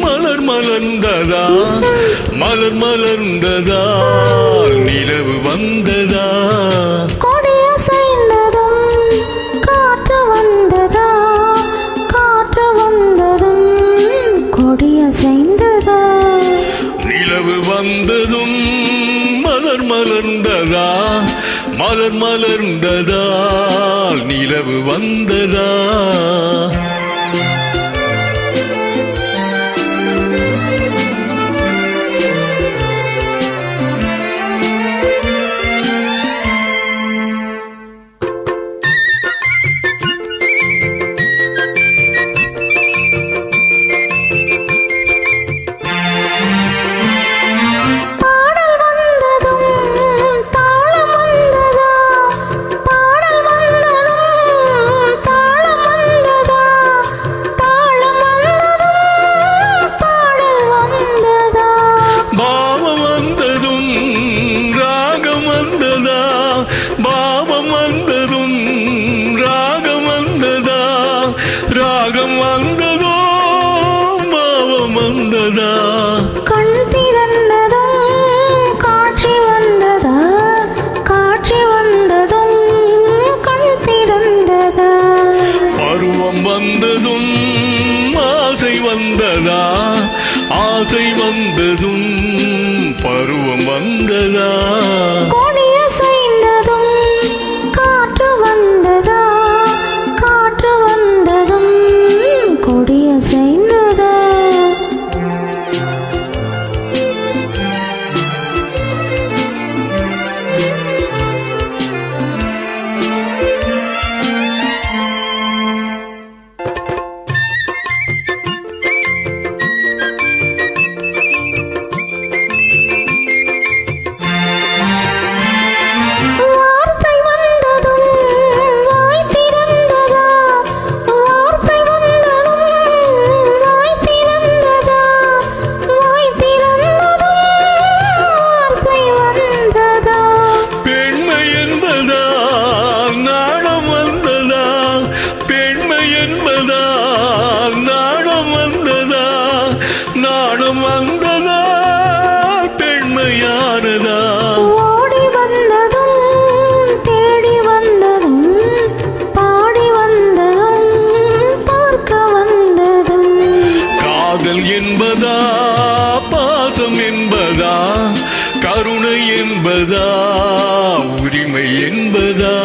மலர் மலர்ந்ததா மலர் மலர்ந்ததா நிலவு வந்ததா கொடியசைந்ததும் காற்று வந்ததா காற்று வந்ததும் கொடியசைந்ததா நிலவு வந்ததும் மலர் மலர்ந்ததா மலர் மலர்ந்ததா நிலவு வந்ததா ராகம் வந்ததோ பாவம் வந்ததா கண் திறந்ததும் காட்சி வந்ததா காட்சி வந்ததும் கண் திறந்ததா பருவம் வந்ததும் ஆசை வந்ததா ஆசை வந்ததும் பருவம் வந்ததா கொடியசைந்ததும் காற்று வந்ததா காற்று வந்ததும் கொடியசைந்ததா நாணம் வந்ததா பெண்மையானதா ஓடி வந்ததும் தேடி வந்ததும் பாடி வந்ததும் பார்க்க வந்ததும் காதல் என்பதா பாசம் என்பதா கருணை என்பதா உரிமை என்பதா